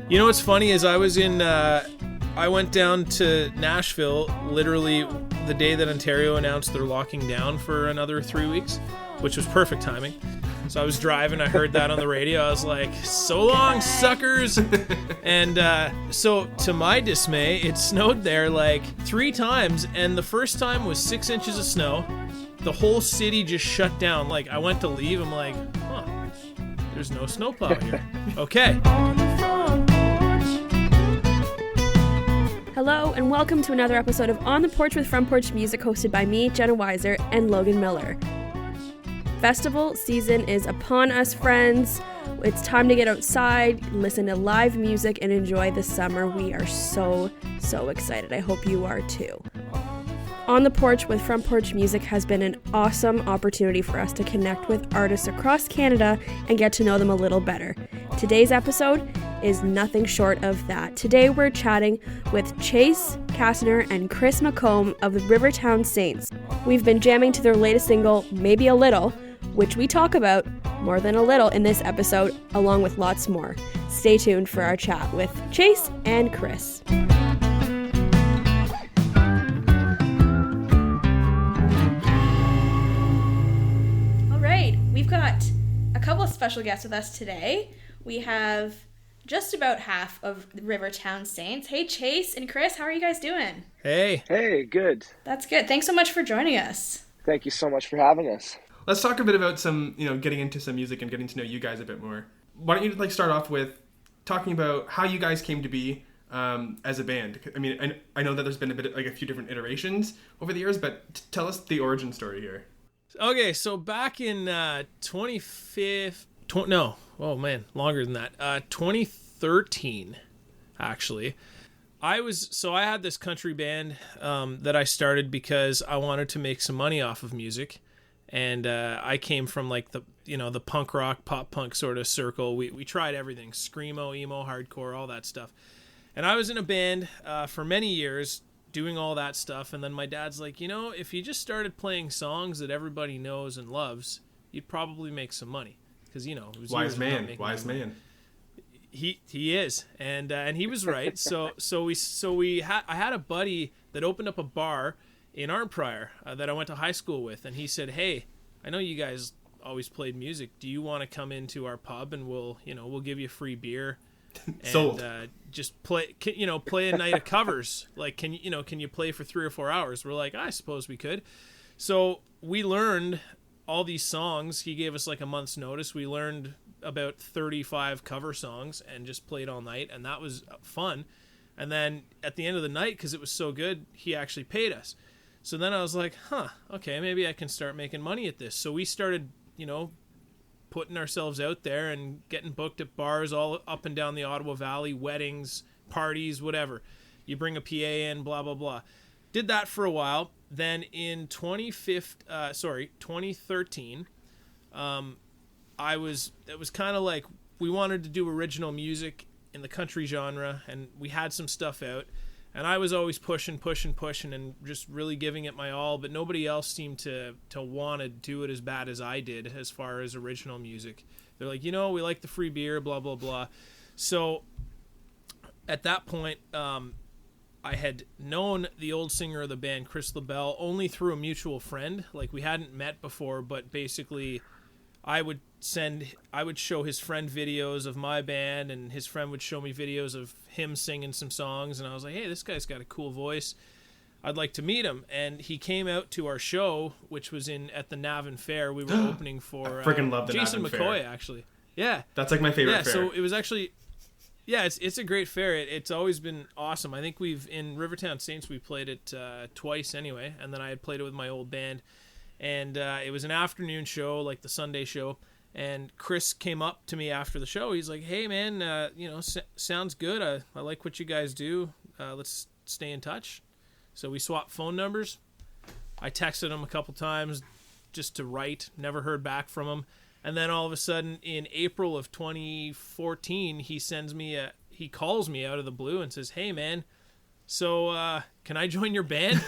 You know what's funny is I went down to Nashville literally the day that Ontario announced they're locking down for another 3 weeks, which was perfect timing. So I was driving, I heard that on the radio. I was like, so long, suckers. And so to my dismay, it snowed there like 3 times. And the first time was 6 inches of snow. The whole city just shut down. Like, I went to leave. I'm like, there's no snowplow here. Okay. Hello, and welcome to another episode of On The Porch with Front Porch Music, hosted by me, Jenna Weishar, and Logan Miller. Festival season is upon us, friends. It's time to get outside, listen to live music, and enjoy the summer. We are so excited. I hope you are too. On the Porch with Front Porch Music has been an awesome opportunity for us to connect with artists across Canada and get to know them a little better. Today's episode is nothing short of that. Today we're chatting with Chase Kastner and Chris McComb of the Rivertown Saints. We've been jamming to their latest single, Maybe a Little, which we talk about more than a little in this episode, along with lots more. Stay tuned for our chat with Chase and Chris. We've got a couple of special guests with us today. We have just about half of the Rivertown Saints. Hey, Chase and Chris, how are you guys doing? Hey. Hey, good. That's good. Thanks so much for joining us. Thank you so much for having us. Let's talk a bit about some, getting into some music and getting to know you guys a bit more. Why don't you start off with talking about how you guys came to be as a band? I mean, I know that there's been a few different iterations over the years, but tell us the origin story here. Okay, so back in 2013, actually, I had this country band that I started because I wanted to make some money off of music, and I came from like the punk rock, pop punk sort of circle. We tried everything, screamo, emo, hardcore, all that stuff, and I was in a band for many years, doing all that stuff. And then my dad's like, if you just started playing songs that everybody knows and loves, you'd probably make some money, because it was wise man. He is, and he was right. I had a buddy that opened up a bar in Arnprior that I went to high school with, and he said, hey, I know you guys always played music, do you want to come into our pub and we'll give you free beer and sold. Just play a night of covers. Like, can you play for 3 or 4 hours? We're like, I suppose we could. So we learned all these songs. He gave us like a month's notice. We learned about 35 cover songs and just played all night, and that was fun. And then at the end of the night, because it was so good, he actually paid us. So then I was like, okay, maybe I can start making money at this. So we started, putting ourselves out there and getting booked at bars all up and down the Ottawa Valley, weddings, parties, whatever. You bring a PA in, blah, blah, blah. Did that for a while. Then in 2013, it was kind of like we wanted to do original music in the country genre, and we had some stuff out. And I was always pushing and just really giving it my all, but nobody else seemed to want to do it as bad as I did as far as original music. They're like, we like the free beer, blah, blah, blah. So at that point, I had known the old singer of the band, Chris LaBelle, only through a mutual friend. Like, we hadn't met before, but basically I would show his friend videos of my band, and his friend would show me videos of him singing some songs, and I was like, hey, this guy's got a cool voice. I'd like to meet him. And he came out to our show, which was at the Navan Fair. We were opening for I freaking love the Jason Navan McCoy, Fair. actually. Yeah. That's like my favorite fair. So it was actually, it's a great fair. It's always been awesome. I think in Rivertown Saints, we played it twice anyway, and then I had played it with my old band. And it was an afternoon show, like the Sunday show. And Chris came up to me after the show. He's like, hey, man, sounds good. I like what you guys do. Let's stay in touch. So we swapped phone numbers. I texted him a couple times just to write. Never heard back from him. And then all of a sudden, in April of 2014, he calls me out of the blue and says, hey, man, so can I join your band?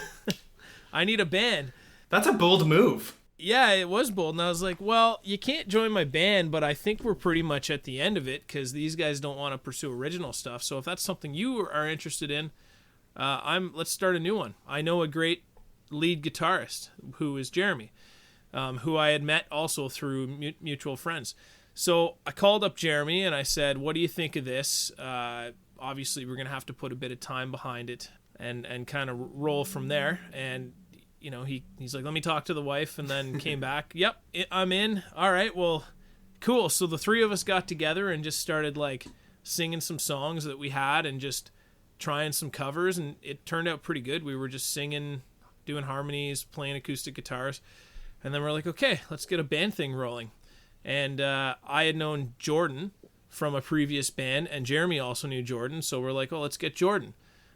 I need a band. That's a bold move. Yeah, it was bold. And I was like, well, you can't join my band, but I think we're pretty much at the end of it because these guys don't want to pursue original stuff. So if that's something you are interested in, let's start a new one. I know a great lead guitarist who is Jeremy, who I had met also through mutual friends. So I called up Jeremy and I said, what do you think of this? Obviously, we're going to have to put a bit of time behind it and kind of roll from there. And he's like, let me talk to the wife, and then came back. Yep, I'm in. All right, well, cool. So the three of us got together and just started like singing some songs that we had and just trying some covers, and it turned out pretty good. We were just singing, doing harmonies, playing acoustic guitars, and then we're like, okay, let's get a band thing rolling. And I had known Jordan from a previous band, and Jeremy also knew Jordan, so we're like, oh, let's get Jordan.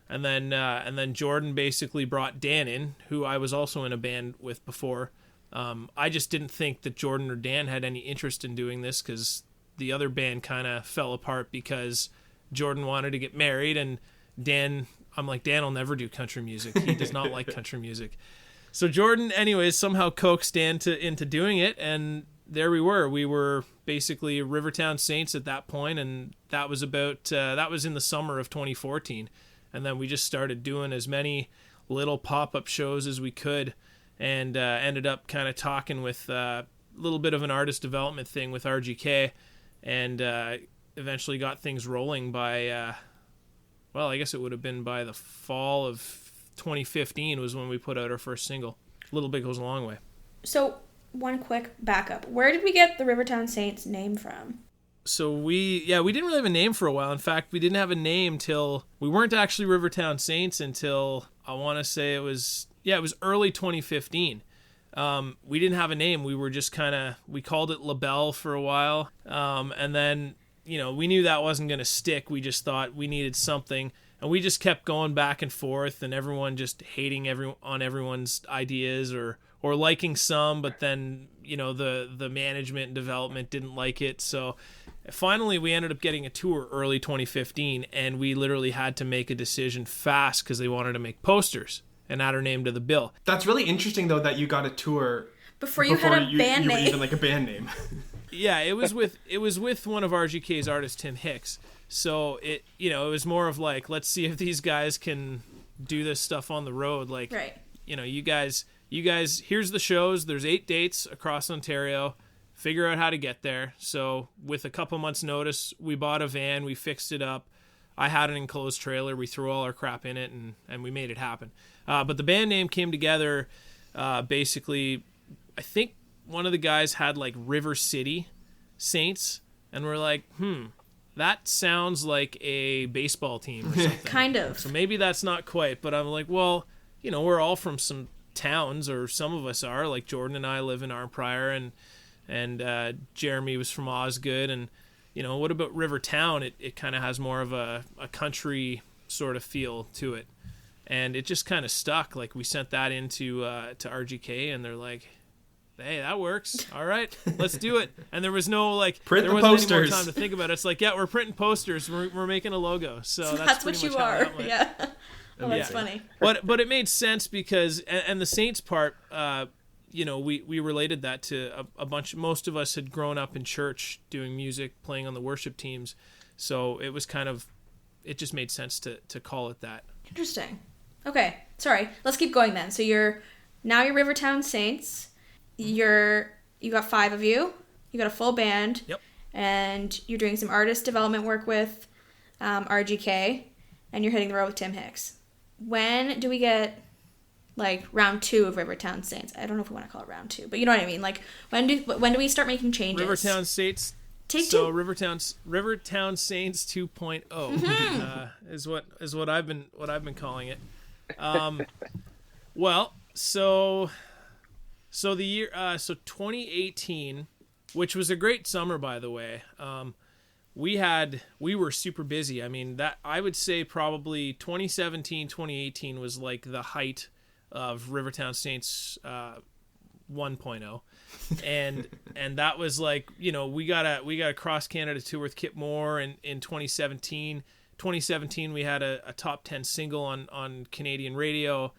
And then Jordan basically brought Dan in, who I was also in a band with before. I just didn't think that Jordan or Dan had any interest in doing this because the other band kind of fell apart because Jordan wanted to get married, and I'm like, Dan will never do country music. He does not like country music. So Jordan, anyways, somehow coaxed Dan into doing it, and there we were. We were basically Rivertown Saints at that point, and that was in the summer of 2014. And then we just started doing as many little pop-up shows as we could, and ended up kind of talking with a little bit of an artist development thing with RGK, and eventually got things rolling by, I guess it would have been by the fall of 2015 was when we put out our first single. Little Bit Goes a Long Way. So, one quick backup. Where did we get the Rivertown Saints name from? So we didn't really have a name for a while. In fact, we didn't have a name till we weren't actually Rivertown Saints until I want to say it was early 2015. We didn't have a name. We were just we called it LaBelle for a while. And then, we knew that wasn't going to stick. We just thought we needed something, and we just kept going back and forth, and everyone just hating on everyone's ideas or liking some, but then, the management and development didn't like it. So finally, we ended up getting a tour early 2015, and we literally had to make a decision fast because they wanted to make posters and add our name to the bill. That's really interesting, though, that you got a tour before you had a band name. You were even like a band name. Yeah, it was with one of RGK's artists, Tim Hicks. So it was more of like, let's see if these guys can do this stuff on the road. Like, right. You guys, here's the shows. There's 8 dates across Ontario. Figure out how to get there. So with a couple months notice, we bought a van, we fixed it up. I had an enclosed trailer. We threw all our crap in it, and we made it happen. But the band name came together basically, I think one of the guys had like River City Saints, and we're like, that sounds like a baseball team or something. Kind of. So maybe that's not quite, but I'm like, well, we're all from some towns, or some of us are. Like Jordan and I live in Arnprior, and Jeremy was from Osgood, and what about Rivertown? It kind of has more of a country sort of feel to it, and it just kind of stuck. Like we sent that into to RGK, and they're like, hey, that works. All right, let's do it. And there was no print there the wasn't posters. any more time to think about it. It's like, yeah, we're printing posters. We're making a logo. So that's what pretty you much how are. that went. Yeah. Oh, that's funny. But it made sense because and the Saints part, we related that to a bunch. Most of us had grown up in church doing music, playing on the worship teams, so it was it just made sense to call it that. Interesting. Okay, sorry. Let's keep going then. So you're Rivertown Saints. You got 5 of you. You got a full band. Yep. And you're doing some artist development work with RGK, and you're hitting the road with Tim Hicks. When do we get round 2 of Rivertown Saints? I don't know if we want to call it round 2, but you know what I mean. Like when do we start making changes? Rivertown Saints. Take so 2. Rivertown Saints 2.0 is what I've been calling it. Well, so the year 2018, which was a great summer, by the way. We were super busy. I mean, that I would say probably 2017, 2018 was like the height of Rivertown Saints 1.0. And that was like, we got a cross Canada tour with Kip Moore in 2017. 2017 we had a top 10 single on Canadian radio.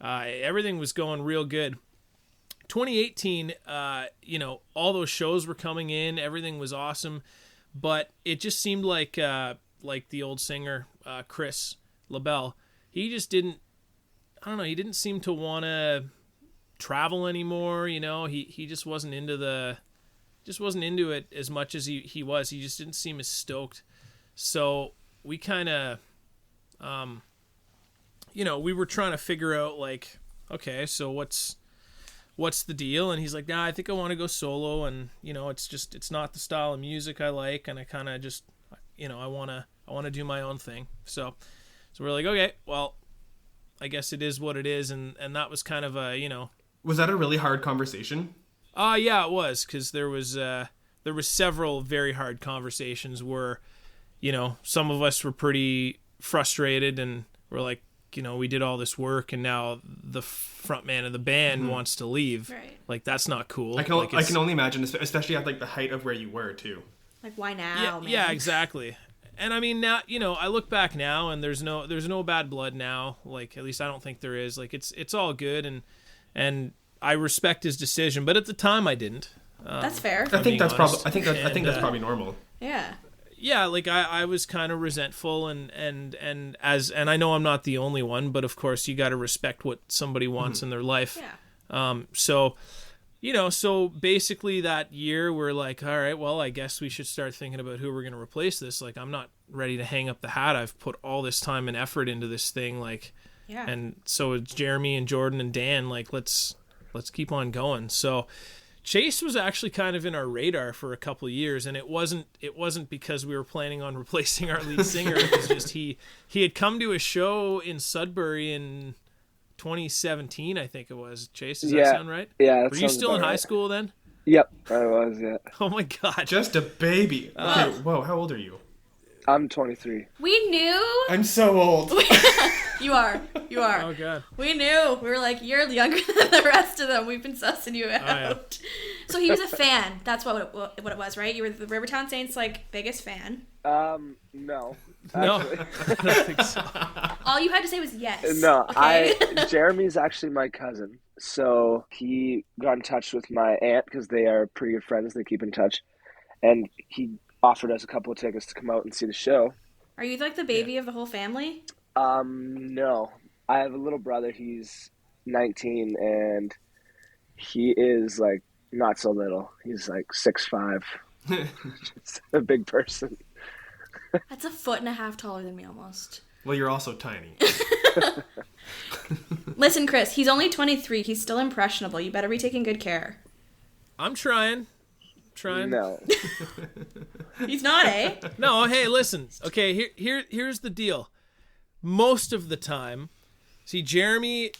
Everything was going real good. 2018, all those shows were coming in, everything was awesome, but it just seemed like the old singer, Chris LaBelle, he just didn't, I don't know, he didn't seem to want to travel anymore. He just wasn't into it as much as he was. He just didn't seem as stoked. So we kind of, we were trying to figure out, like, okay, so what's the deal? And he's like, nah, I think I want to go solo, and it's not the style of music I like, and I kind of just, I want to do my own thing. So we're like, okay, well, I guess it is what it is, and that was kind of a, Was that a really hard conversation? Yeah, it was, because there was several very hard conversations where, some of us were pretty frustrated, and we're like, we did all this work, and now the front man of the band wants to leave. Right. Like, that's not cool. I can only imagine, especially at like the height of where you were too. Like, why now, man? Yeah, exactly. And I mean, now, I look back now, and there's no bad blood now. Like, at least I don't think there is. Like, it's all good, and I respect his decision, but at the time I didn't. That's fair. I think that's probably normal. Yeah. Yeah, like I was kind of resentful, and I know I'm not the only one, but of course you got to respect what somebody wants in their life. Yeah. So basically that year we're like, all right, well, I guess we should start thinking about who we're going to replace this. Like, I'm not ready to hang up the hat. I've put all this time and effort into this thing, like, yeah. And so it's Jeremy and Jordan and Dan, like, let's keep on going. So Chase was actually kind of in our radar for a couple of years, and it wasn't because we were planning on replacing our lead singer. It was just he had come to a show in Sudbury in 2017, I think it was. Chase, does that sound right? Yeah. Were you still in high school then? Yep, I was. Yeah. Oh my God! Just a baby. Okay, whoa, how old are you? I'm 23. We knew. I'm so old. You are. Oh God. We knew. We were like, you're younger than the rest of them. We've been sussing you out. Oh, yeah. So he was a fan. That's what it was, right? You were the Rivertown Saints, like, biggest fan. No. No, Actually. I don't think so. All you had to say was yes. No, Okay? Jeremy's actually my cousin. So he got in touch with my aunt because they are pretty good friends. They keep in touch. And he offered us a couple of tickets to come out and see the show. Are you like the baby of the whole family? No. I have a little brother. He's 19, and he is, like, not so little. He's, like, 6'5". Just a big person. That's 1.5 feet taller than me almost. Well, you're also tiny. Listen, Chris, he's only 23. He's still impressionable. You better be taking good care. I'm trying. No. He's not, eh? No, hey, listen. Okay, here's the deal. Most of the time, see, Jeremy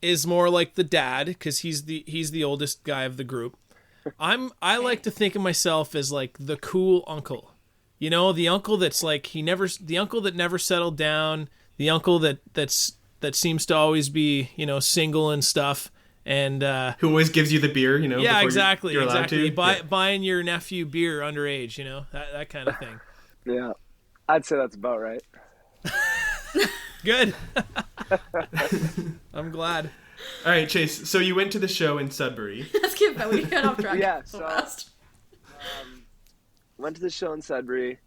is more like the dad because he's the oldest guy of the group. I like to think of myself as like the cool uncle. The uncle that's like the uncle that never settled down, the uncle that seems to always be, single and stuff. And who always gives you the beer, Yeah, exactly. You're allowed to. Buying your nephew beer underage, that kind of thing. Yeah. I'd say that's about right. Good. I'm glad. All right, Chase. So you went to the show in Sudbury. Let's get back. We got off track. Yeah, so so fast. Went to the show in Sudbury.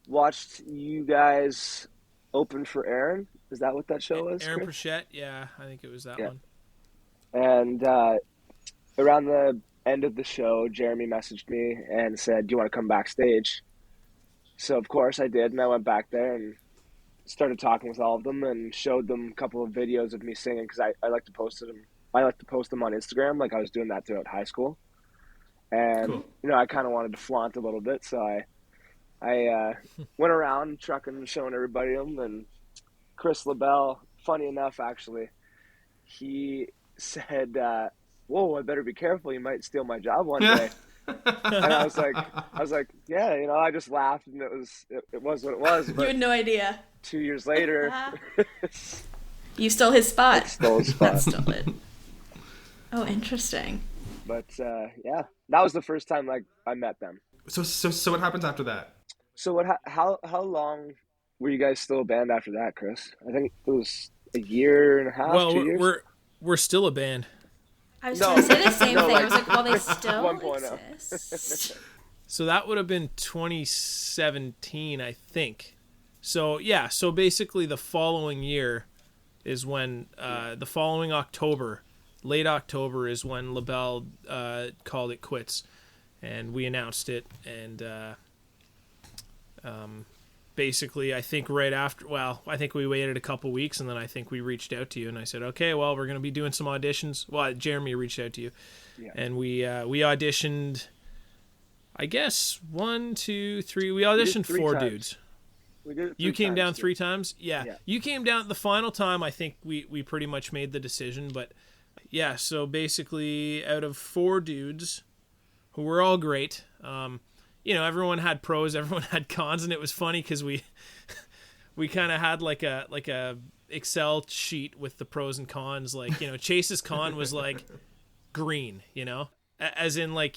Watched you guys open for Aaron. Is that what that show was? Aaron Chris? Prachette. Yeah, I think it was that one. And around the end of the show, Jeremy messaged me and said, "Do you want to come backstage?" So of course I did, and I went back there and started talking with all of them and showed them a couple of videos of me singing because I like to post them. I like to post them on Instagram, like I was doing that throughout high school. And cool. I kind of wanted to flaunt a little bit, so I went around trucking and showing everybody them. And Chris LaBelle, funny enough, actually, he said, "Whoa, I better be careful. You might steal my job one day." And I was like, yeah, I just laughed, and it was what it was. But you had no idea. 2 years later, you stole his spot. I stole his spot. That stole it. Oh, interesting. But yeah, that was the first time like I met them. So what happens after that? So how long were you guys still a band after that, Chris? I think it was a year and a half. Well, 2 years. we're still a band. I was No. going to say the same No, thing. I like was like, well, they still 1.0. exist. So that would have been 2017, I think. So yeah, so basically the following year is when the following October, late October, is when LaBelle called it quits, and we announced it. And basically, I think right after, well, I think we waited a couple weeks, and then I think we reached out to you, and I said, okay, well, we're going to be doing some auditions. Well, Jeremy reached out to you, and we auditioned. I guess 1, 2, 3. We auditioned 4 times. dudes. We did it You came down too. 3 times? Yeah. You came down the final time. I think we pretty much made the decision. But yeah, so basically out of 4 dudes who were all great, everyone had pros, everyone had cons. And it was funny because we kind of had like a Excel sheet with the pros and cons. Like, Chase's con was like green, as in like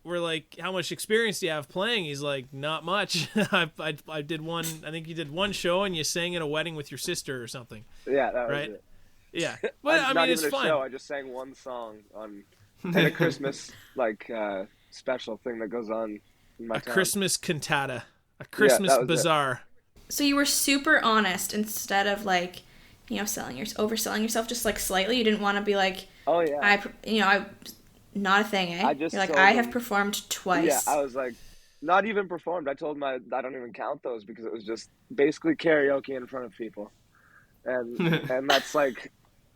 we're like, how much experience do you have playing? He's like, not much. I did one. I think you did one show and you sang at a wedding with your sister or something. Yeah, that was right. it. Yeah, but I mean, it's even a fun. Show. I just sang one song on a Christmas special thing that goes on in my town. Christmas cantata, a Christmas bazaar. So you were super honest instead of like, overselling yourself just like slightly. You didn't want to be like, oh yeah, I not a thing, eh? You're like, I have performed twice. Yeah, I was like, not even performed. I told him I don't even count those because it was just basically karaoke in front of people, and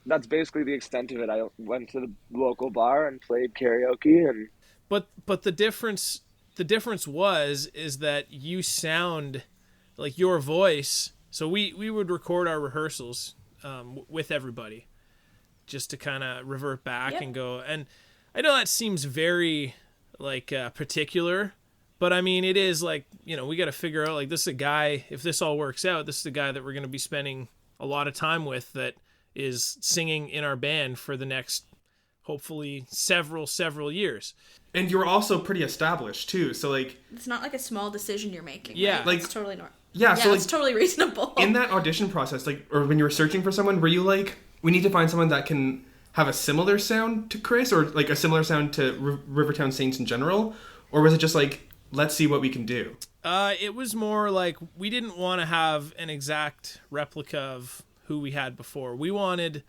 that's basically the extent of it. I went to the local bar and played karaoke, and but the difference is that you sound like your voice. So we would record our rehearsals with everybody, just to kind of revert back and go. And I know that seems very particular, but I mean, it is like, we got to figure out, like, this is a guy, if this all works out, this is the guy that we're going to be spending a lot of time with that is singing in our band for the next, hopefully, several years. And you're also pretty established too. So like, it's not like a small decision you're making. Yeah. Right? Like, it's totally normal. Yeah. So it's totally reasonable. In that audition process, or when you were searching for someone, were you like, we need to find someone that can have a similar sound to Chris, or like a similar sound to Rivertown Saints in general? Or was it just like, let's see what we can do? It was more like, we didn't want to have an exact replica of who we had before. We wanted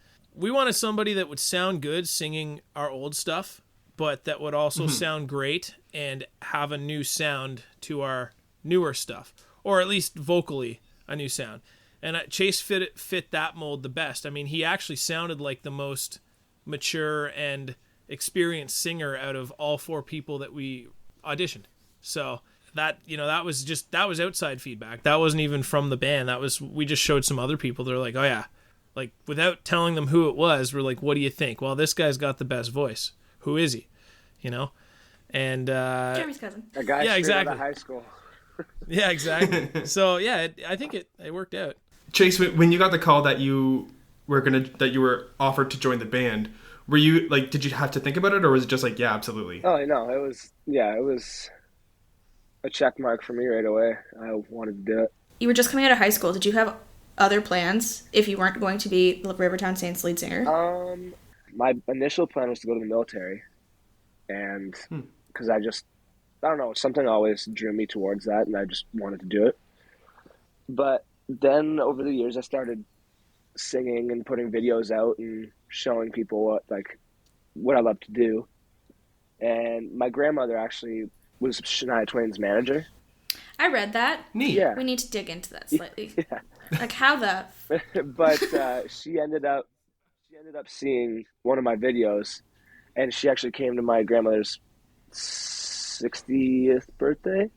somebody that would sound good singing our old stuff, but that would also sound great and have a new sound to our newer stuff, or at least vocally a new sound. And Chase fit that mold the best. I mean, he actually sounded like the most mature and experienced singer out of all 4 people that we auditioned. So that was outside feedback. That wasn't even from the band. We just showed some other people. They're like, oh yeah, like, without telling them who it was, we're like, what do you think? Well, this guy's got the best voice. Who is he? And Jeremy's cousin. a guy straight out of high school. Yeah, exactly. So yeah, I think it worked out. Chase, when you got the call that you were offered to join the band, were you like, did you have to think about it, or was it just like, yeah, absolutely? Oh no, it was a check mark for me right away. I wanted to do it. You were just coming out of high school. Did you have other plans if you weren't going to be the Rivertown Saints lead singer? My initial plan was to go to the military, and because I don't know, something always drew me towards that, and I just wanted to do it. But then over the years, I started singing and putting videos out and showing people what I love to do. And my grandmother actually was Shania Twain's manager. I read that. Neat. Yeah. We need to dig into that slightly. Yeah. Like, how the... But she ended up seeing one of my videos, and she actually came to my grandmother's 60th birthday,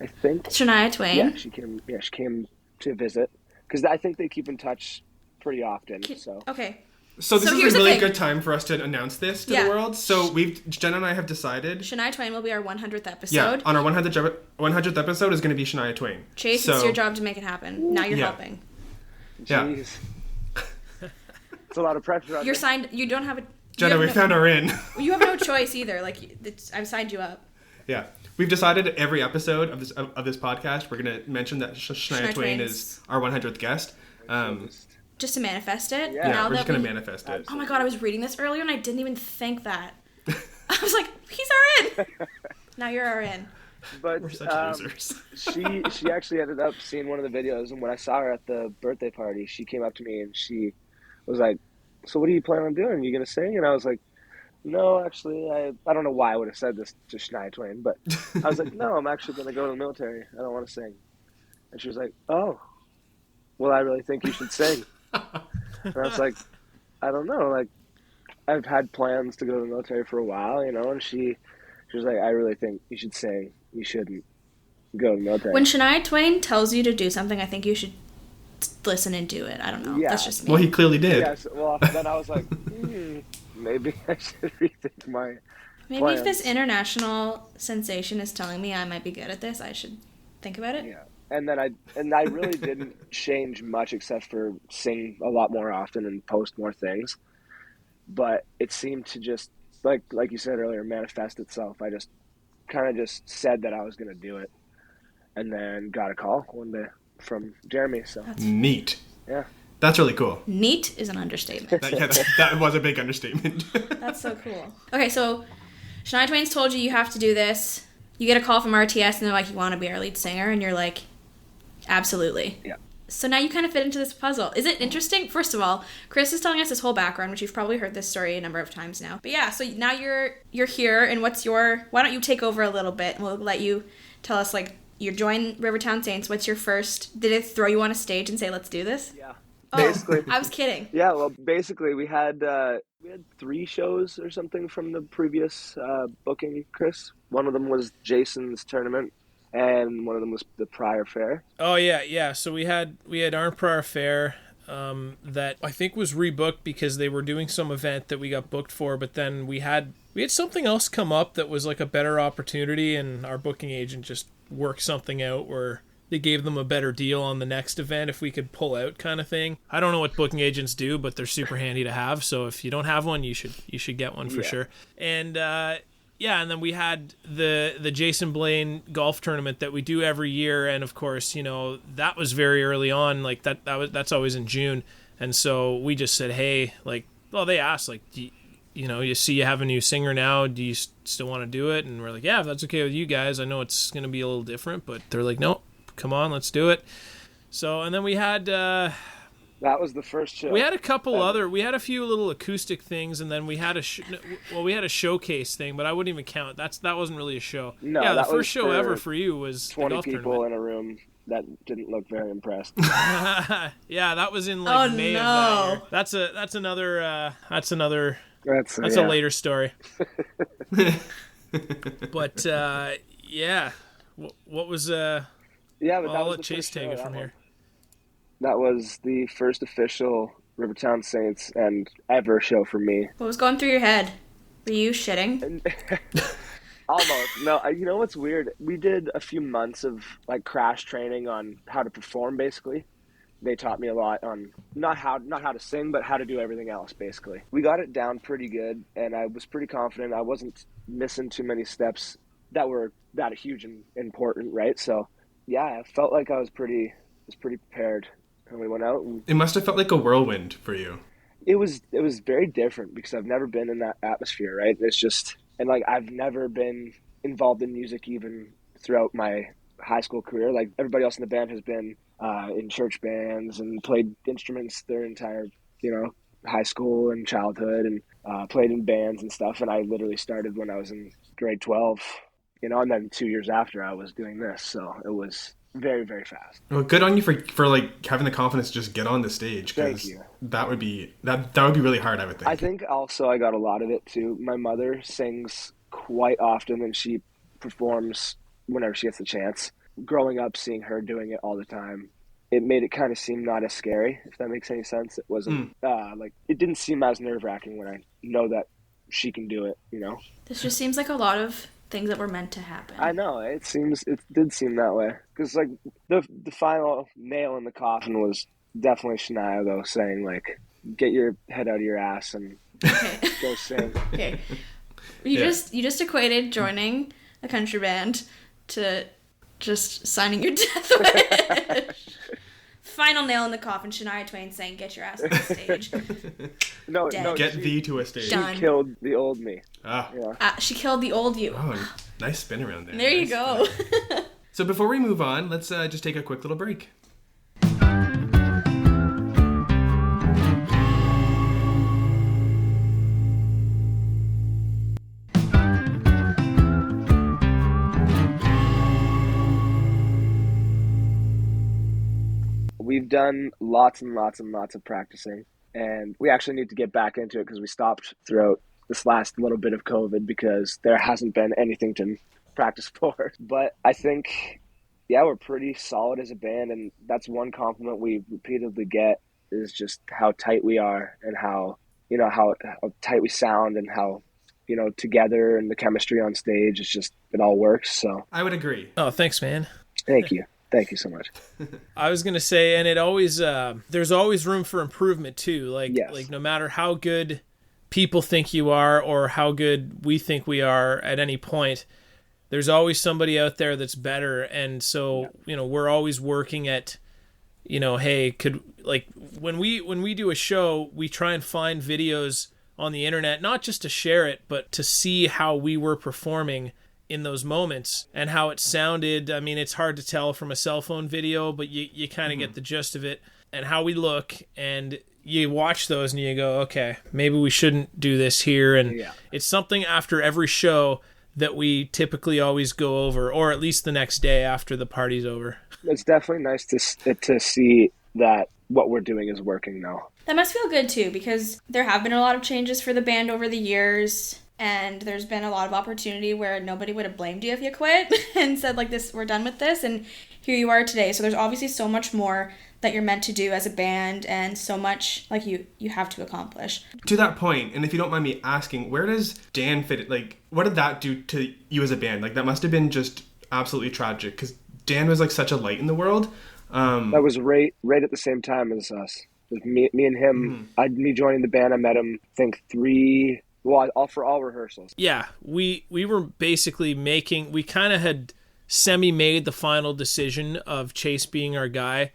I think. Shania Twain? Yeah, she came to visit, because I think they keep in touch pretty often. Okay. So this is here's a the really thing. good time for us to announce this to the world. So Jenna and I have decided. Shania Twain will be our 100th episode. Yeah, on our 100th episode is going to be Shania Twain. Chase, it's your job to make it happen. Now you're helping. Jeez. It's a lot of pressure on You're me. signed. You don't have a... Jenna, we found our in. You have no choice either. Like, I've signed you up. Yeah. We've decided every episode of this podcast, we're going to mention that Shania Twain is our 100th guest. just to manifest it. Yeah, we're just going to manifest it. Oh my God, I was reading this earlier and I didn't even think that. I was like, he's our in. Now you're our in. But We're such losers. she actually ended up seeing one of the videos, and when I saw her at the birthday party, she came up to me and she was like, "So what are you planning on doing? Are you gonna sing?" And I was like, "No, actually, I don't know why I would have said this to Shania Twain, but I was like, no, I'm actually gonna go to the military. I don't want to sing." And she was like, "Oh, well, I really think you should sing." And I was like, "I don't know, like I've had plans to go to the military for a while, you know." And she was like, "I really think you should sing. You shouldn't go to the military." When Shania Twain tells you to do something, I think you should listen and do it. I don't know. Yeah. That's just me. Well, he clearly did. Yeah, so, well, then I was like, maybe I should rethink my Maybe plans. if this international sensation is telling me I might be good at this, I should think about it. Yeah. And then I really didn't change much except for sing a lot more often and post more things. But it seemed to just, like you said earlier, manifest itself. I just kind of just said that I was going to do it, and then got a call one day from Jeremy. So Neat. yeah, Oh. That's really cool. Neat is an understatement. That was a big understatement. That's so cool. Okay, so Shania Twain's told you have to do this. You get a call from RTS and they're like, "You want to be our lead singer?" And you're like, "Absolutely." Yeah. So now you kind of fit into this puzzle. Is it interesting? First of all, Chris is telling us his whole background, which you've probably heard this story a number of times now. But yeah, so now you're here, and why don't you take over a little bit, and we'll let you tell us, like, you join Rivertown Saints. What's your first, did it throw you on a stage and say, "Let's do this"? yeah. Oh, Basically. I was kidding. Yeah, well, basically we had 3 shows or something from the previous booking, Chris. One of them was Jason's tournament, and one of them was the Prior Fair. Oh yeah. So we had our Prior Fair that I think was rebooked because they were doing some event that we got booked for, but then we had something else come up that was like a better opportunity, and our booking agent just worked something out where they gave them a better deal on the next event if we could pull out, kind of thing. I don't know what booking agents do, but they're super handy to have. So if you don't have one, you should get one for sure. And and then we had the Jason Blaine golf tournament that we do every year, and of course, you know, that was very early on. Like that's always in June, and so we just said, hey, like, well, they asked, like, you see you have a new singer now, do you still want to do it? And we're like, yeah, if that's okay with you guys. I know it's going to be a little different, but they're like, no, come on, let's do it. So, and then we had That was the first show. we had a few little acoustic things, and then we had a showcase thing, but I wouldn't even count. That wasn't really a show. No, yeah, the that was first show for ever for you was the 20 golf people tournament. in a room that didn't look very impressed. Yeah, that was in like May of that year. That's a later story. But yeah, what was Yeah, but that I'll was let the Chase first take show, it from that here. one. That was the first official Rivertown Saints and ever show for me. What was going through your head? Were you shitting? Almost. No, you know what's weird? We did a few months of like crash training on how to perform, basically. They taught me a lot on not how to sing, but how to do everything else, basically. We got it down pretty good, and I was pretty confident. I wasn't missing too many steps that were that huge and important, right? So, yeah, I felt like I was pretty prepared. And we went out, and It must have felt like a whirlwind for you. it was very different because I've never been in that atmosphere, right? It's just, and like I've never been involved in music even throughout my high school career. Like everybody else in the band has been in church bands and played instruments their entire, high school and childhood, and played in bands and stuff. And I literally started when I was in grade 12, and then 2 years after I was doing this. So it was very, very fast. Well, good on you for like having the confidence to just get on the stage. Thank 'Cause you. That would be really hard, I would think. I think also I got a lot of it too. My mother sings quite often, and she performs whenever she gets the chance. Growing up, seeing her doing it all the time, it made it kind of seem not as scary, if that makes any sense. It wasn't it didn't seem as nerve-wracking when I know that she can do it, This just seems like a lot of things that were meant to happen. I know, it did seem that way. Because, like, the final nail in the coffin was definitely Shania, though, saying, like, get your head out of your ass and go sing. Okay. You just equated joining a country band to just signing your death wish. final nail in the coffin. Shania Twain saying, "Get your ass on the stage." No, Dead. no, Get she, thee to a stage. she Done. killed the old me. Ah. Yeah. She killed the old you. Oh, nice spin around there. There you Nice go. spin. So before we move on, let's just take a quick little break. We've done lots and lots and lots of practicing, and we actually need to get back into it because we stopped throughout this last little bit of COVID because there hasn't been anything to practice for. But I think, yeah, we're pretty solid as a band, and that's one compliment we repeatedly get is just how tight we are and how tight we sound and how, together and the chemistry on stage, it's just, it all works. So I would agree. Oh, thanks, man. thank you. Thank you so much. I was gonna say, and it always there's always room for improvement too. Like Yes. like no matter how good people think you are or how good we think we are at any point, there's always somebody out there that's better. And so we're always working at, hey, could, like, when we do a show, we try and find videos on the internet, not just to share it, but to see how we were performing in those moments and how it sounded. I mean, it's hard to tell from a cell phone video, but you kind of get the gist of it and how we look, and you watch those and you go, okay, maybe we shouldn't do this here. And it's something after every show that we typically always go over, or at least the next day after the party's over. It's definitely nice to see that what we're doing is working now. That must feel good too, because there have been a lot of changes for the band over the years, and there's been a lot of opportunity where nobody would have blamed you if you quit and said, like, this, we're done with this, and here you are today. So there's obviously so much more that you're meant to do as a band, and so much, like, you have to accomplish. To that point, and if you don't mind me asking, where does Dan fit? Like, what did that do to you as a band? Like, that must have been just absolutely tragic, because Dan was, like, such a light in the world. That was right at the same time as us. It was me and him. Me joining the band, I met him, I think for all rehearsals. Yeah, we were basically we kind of had semi-made the final decision of Chase being our guy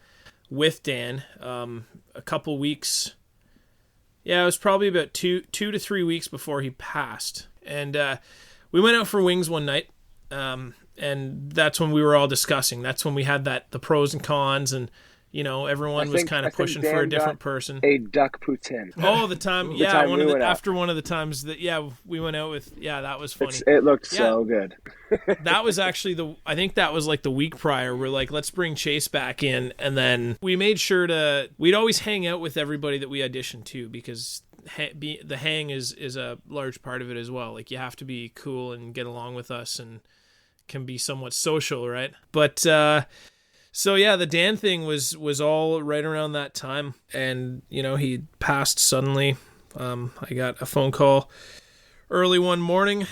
with Dan. A couple weeks, it was probably about two to 3 weeks before he passed. And we went out for wings one night, and that's when we were all discussing. That's when we had the pros and cons, and everyone was kind of pushing for a different person. A duck poutine. Oh, the time, after one of the times that we went out with, that was funny. It looked so good. That was actually I think that was like the week prior. We're like, let's bring Chase back in, and then we made sure we'd always hang out with everybody that we auditioned to, because the hang is a large part of it as well. Like, you have to be cool and get along with us and can be somewhat social, right? But so the Dan thing was all right around that time, and he passed suddenly. I got a phone call early one morning.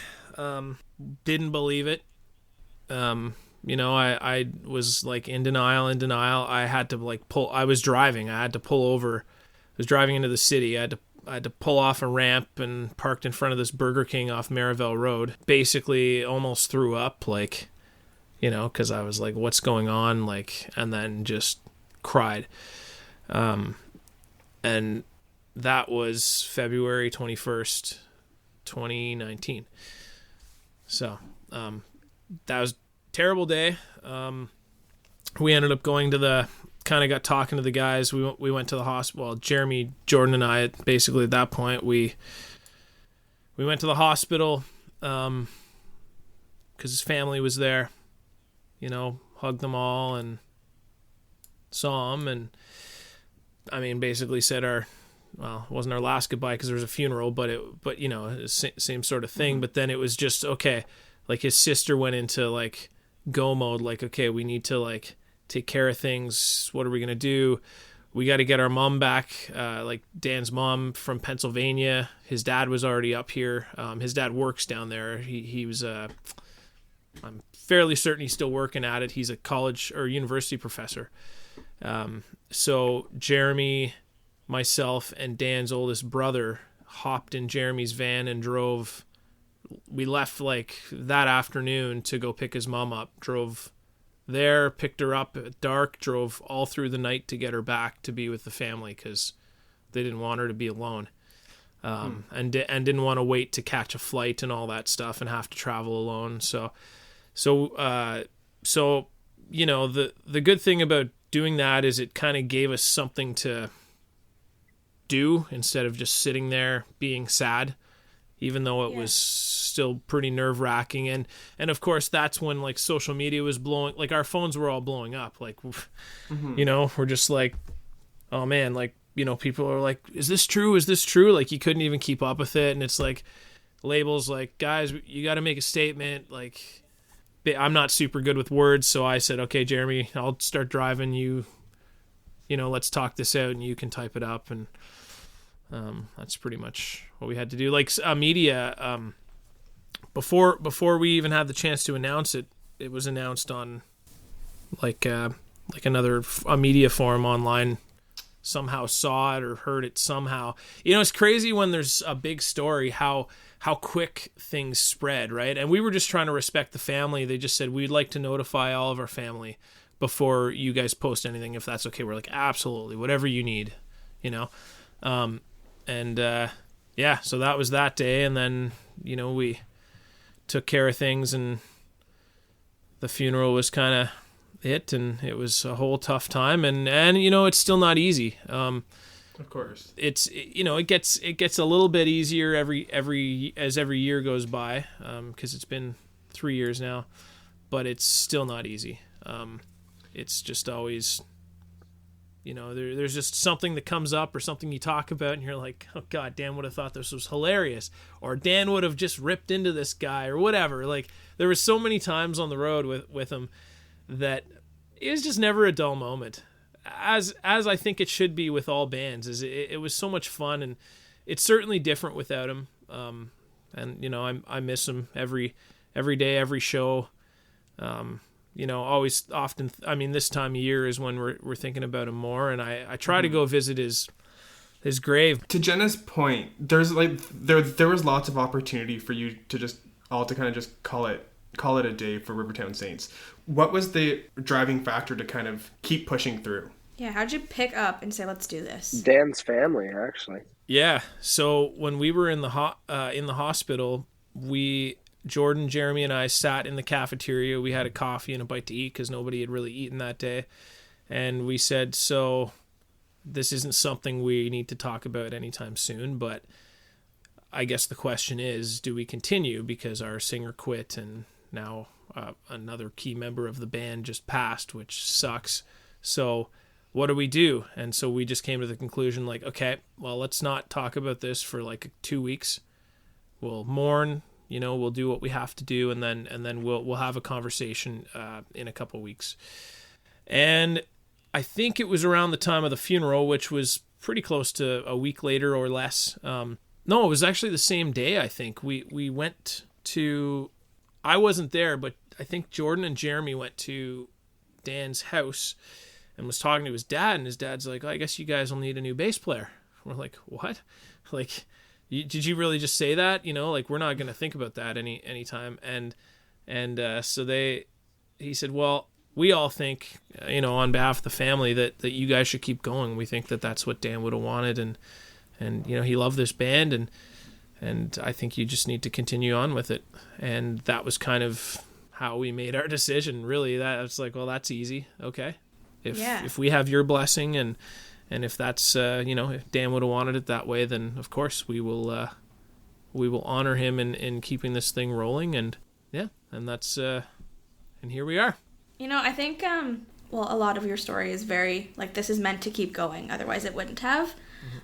Didn't believe it. I was like in denial. I had to pull. I was driving. I had to pull over. I was driving into the city. I had to pull off a ramp and parked in front of this Burger King off Maryville Road. Basically, almost threw up, because I was like, what's going on? And then just cried. And that was February 21st, 2019. So, that was a terrible day. We ended up going to got talking to the guys. We went to the hospital. Well, Jeremy, Jordan, and I, basically at that point, we went to the hospital, because his family was there. Hugged them all and saw them, and basically said it wasn't our last goodbye because there was a funeral, but same sort of thing. But then it was just, okay, like his sister went into go mode, okay, we need to take care of things. What are we gonna do? We got to get our mom back, Dan's mom from Pennsylvania. His dad was already up here. His dad works down there. He was I'm fairly certain he's still working at it. He's a college or university professor. So Jeremy, myself, and Dan's oldest brother hopped in Jeremy's van and drove. We left that afternoon to go pick his mom up. Drove there, picked her up at dark, drove all through the night to get her back to be with the family because they didn't want her to be alone. And didn't want to wait to catch a flight and all that stuff and have to travel alone. So you know, the good thing about doing that is it kind of gave us something to do instead of just sitting there being sad, even though it was still pretty nerve-wracking. And of course that's when like social media was blowing, like our phones were all blowing up, like you know, we're just like, oh man, like, you know, people are like, is this true, like you couldn't even keep up with it. And it's like labels like, guys, you got to make a statement. Like, I'm not super good with words, so I said, okay, Jeremy, I'll start driving, you know, let's talk this out and you can type it up. And that's pretty much what we had to do. Like media, before we even had the chance to announce it, it was announced on like a media forum online, somehow saw it or heard it somehow. You know, it's crazy when there's a big story how quick things spread, right? And we were just trying to respect the family. They just said, we'd like to notify all of our family before you guys post anything, if that's okay. We're like, absolutely, whatever you need, you know? Yeah, so that was that day. And then, you know, we took care of things and the funeral was kind of it, and it was a whole tough time. And you know, it's still not easy. Of course. It's, you know, it gets a little bit easier as every year goes by, because it's been 3 years now, but it's still not easy. It's just always, you know, there's just something that comes up or something you talk about and you're like, oh God, Dan would have thought this was hilarious, or Dan would have just ripped into this guy or whatever. Like, there was so many times on the road with him that it was just never a dull moment, as I think it should be with all bands. It was so much fun, and it's certainly different without him. And you know, I miss him every day, every show. You know, often, I mean, this time of year is when we're thinking about him more, and I try to go visit his grave. To Jenna's point, there's like there was lots of opportunity for you to just kind of just call it a day for Rivertown Saints. What was the driving factor to kind of keep pushing through? Yeah, how'd you pick up and say, let's do this? Dan's family, actually. Yeah, so when we were in the hospital, Jordan, Jeremy, and I sat in the cafeteria. We had a coffee and a bite to eat because nobody had really eaten that day. And we said, so this isn't something we need to talk about anytime soon, but I guess the question is, do we continue? Because our singer quit, and now another key member of the band just passed, which sucks. So what do we do? And so we just came to the conclusion, like, okay, well, let's not talk about this for like 2 weeks. We'll mourn, you know, we'll do what we have to do, and then we'll have a conversation in a couple weeks. And I think it was around the time of the funeral, which was pretty close to a week later or less. No, it was actually the same day, I think. We went to... I wasn't there, but I think Jordan and Jeremy went to Dan's house and was talking to his dad, and his dad's like, oh, I guess you guys will need a new bass player. We're like, what? Like, did you really just say that? You know, like, we're not going to think about that anytime. And so he said, well, we all think, you know, on behalf of the family that you guys should keep going. We think that that's what Dan would have wanted, and you know, he loved this band, and I think you just need to continue on with it. And that was kind of how we made our decision, really. That was like, well, that's easy. Okay. If we have your blessing, and if that's, you know, if Dan would have wanted it that way, then of course we will honor him in keeping this thing rolling. And yeah, and that's, and here we are. You know, I think, well, a lot of your story is very, like, this is meant to keep going. Otherwise it wouldn't have. Mm-hmm.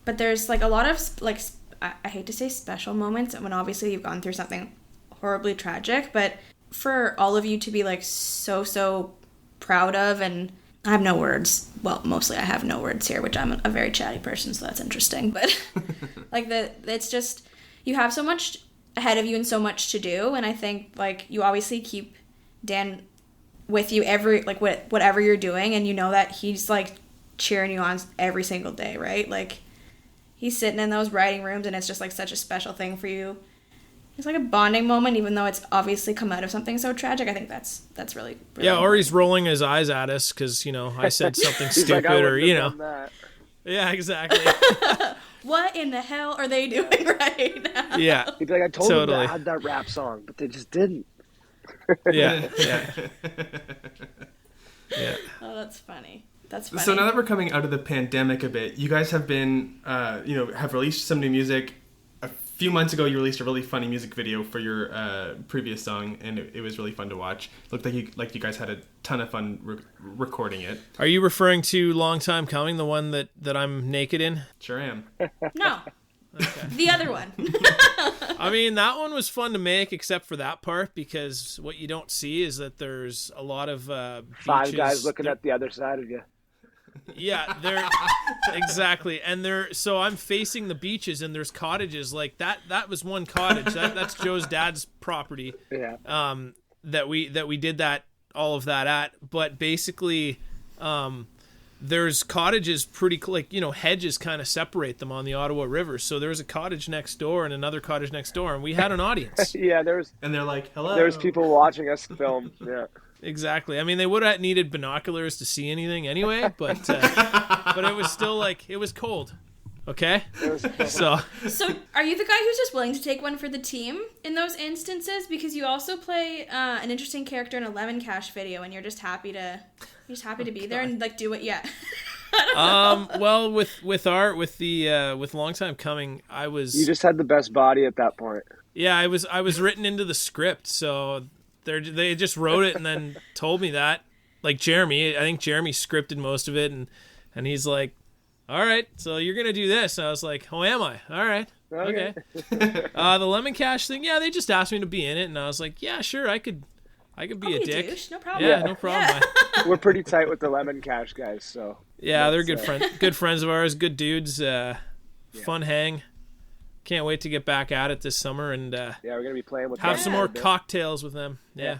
But there's, like, a lot of, like, I hate to say special moments when obviously you've gone through something horribly tragic, but for all of you to be, like, so proud of, and I have no words. Well, mostly I have no words here, which I'm a very chatty person, so that's interesting. But, like, it's just, you have so much ahead of you and so much to do, and I think, like, you obviously keep Dan with you whatever you're doing, and you know that he's, like, cheering you on every single day, right? Like, he's sitting in those writing rooms, and it's just, like, such a special thing for you. It's like a bonding moment, even though it's obviously come out of something so tragic. I think that's really, really Yeah, or he's rolling his eyes at us because, you know, I said something He's stupid like, I or, wouldn't you have know. done that. Yeah, exactly. What in the hell are they doing right now? Yeah. He'd be like, I told them Totally. to add that rap song, but they just didn't. Yeah. Yeah. Oh, that's funny. That's funny. So now that we're coming out of the pandemic a bit, you guys have been, have released some new music. A few months ago, you released a really funny music video for your previous song, and it was really fun to watch. Looked like you guys had a ton of fun recording it. Are you referring to Long Time Coming, the one that I'm naked in? Sure am. No. Okay. The other one. I mean, that one was fun to make, except for that part, because what you don't see is that there's a lot of Five beaches. guys looking at the other side of you. Yeah, they're exactly, and so I'm facing the beaches, and there's cottages like that. That was one cottage. That's Joe's dad's property. Yeah. That we did all of that at, but basically, there's cottages pretty like, you know, hedges kind of separate them on the Ottawa River. So there was a cottage next door and another cottage next door, and we had an audience. Yeah, And they're like, hello. there's people watching us film. Yeah. Exactly. I mean, they would have needed binoculars to see anything anyway, but it was still like, it was cold. Okay. So are you the guy who's just willing to take one for the team in those instances? Because you also play an interesting character in a Lemon Cash video, and you're just happy to be there and like do it. Yeah. well, with Long Time Coming, You just had the best body at that point. Yeah, I was written into the script, so they just wrote it and then told me that. Like Jeremy, I think Jeremy scripted most of it, and he's like, all right, so you're going to do this. And I was like, oh, am I? All right. Okay. The Lemon Cash thing, yeah, they just asked me to be in it. And I was like, yeah, sure, I could be a dick. Douche. No problem. Yeah, no problem. Yeah. We're pretty tight with the Lemon Cash guys, so. Yeah, they're good friends of ours, good dudes, fun hang. Can't wait to get back at it this summer and yeah, we're going to be playing with have some more cocktails with them. Yeah.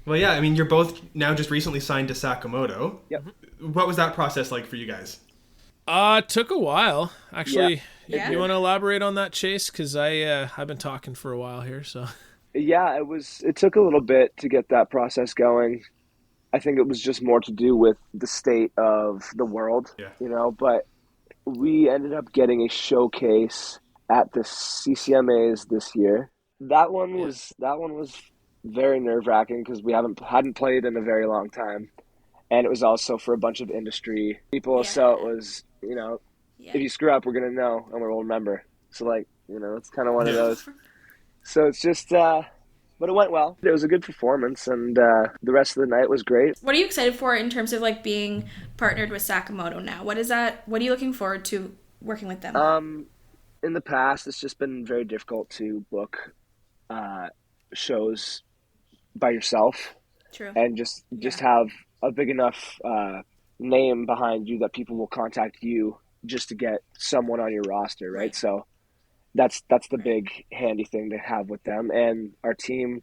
Well, yeah, I mean, you're both now just recently signed to Sakamoto. Yep. What was that process like for you guys? It took a while, actually. Yeah. You want to elaborate on that, Chase? Because I've been talking for a while here, so. Yeah, it took a little bit to get that process going. I think it was just more to do with the state of the world, you know, but we ended up getting a showcase at the CCMAs this year. That one was very nerve-wracking because we hadn't played in a very long time. And it was also for a bunch of industry people, so it was, you know, if you screw up, we're going to know and we'll remember. So, like, you know, it's kind of one of those. So it's just, but it went well. It was a good performance, and the rest of the night was great. What are you excited for in terms of, like, being partnered with Sakamoto now? What are you looking forward to working with them? In the past, it's just been very difficult to book shows by yourself. True. And just have a big enough name behind you that people will contact you just to get someone on your roster, right? So that's the big handy thing to have with them. And our team,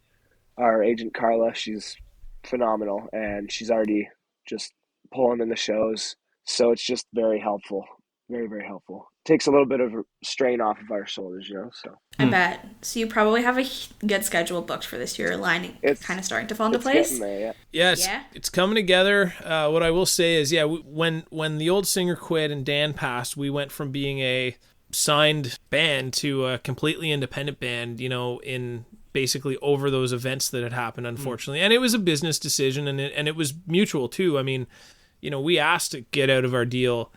our agent Carla, she's phenomenal, and she's already just pulling in the shows. So it's just very helpful, very, very helpful. Takes a little bit of strain off of our shoulders, you know. So I bet. So you probably have a good schedule booked for this year, lining kind of starting to fall into place. There, it's coming together. What I will say is, when the old singer quit and Dan passed, we went from being a signed band to a completely independent band, you know, in basically over those events that had happened, unfortunately. And it was a business decision, and it was mutual too. I mean, you know, we asked to get out of our deal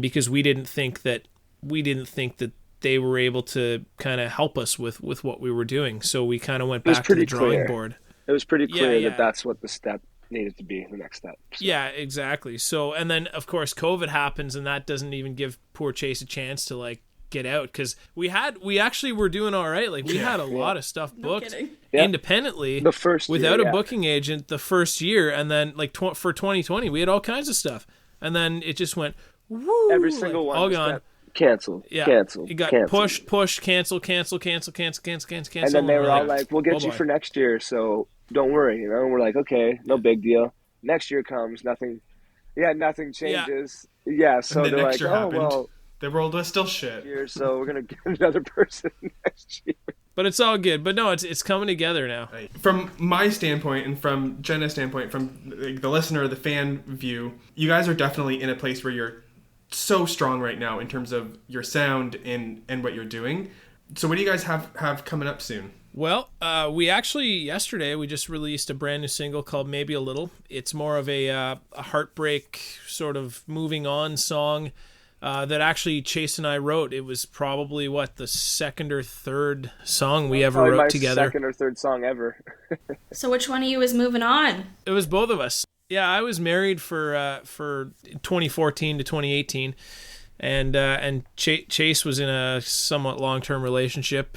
because we didn't think that they were able to kind of help us with what we were doing. So we kind of went back to the drawing board. It was pretty clear that that's what the step needed to be, the next step. So. Yeah, exactly. So, and then of course COVID happens, and that doesn't even give poor Chase a chance to like get out, because we actually were doing all right. Like we had a lot of stuff booked independently the first without year, a booking agent the first year, and then like for 2020 we had all kinds of stuff, and then it just went woo, every single one all gone. Canceled. It got pushed, cancel. And then they were all like, we'll get you for next year, so don't worry, you know. And we're like, okay, no big deal. Next year comes, nothing changes. Yeah, so and they're like, well, the world was still shit. So we're going to get another person next year. But it's all good. But no, it's coming together now. From my standpoint and from Jenna's standpoint, from the listener, the fan view, you guys are definitely in a place where you're so strong right now in terms of your sound and what you're doing. So what do you guys have coming up soon? Well, we actually, yesterday, we just released a brand new single called Maybe a Little. It's more of a heartbreak sort of moving on song that actually Chase and I wrote. It was probably, the second or third song we ever wrote together. Second or third song ever. So which one of you is moving on? It was both of us. Yeah, I was married for 2014 to 2018, and Chase was in a somewhat long-term relationship,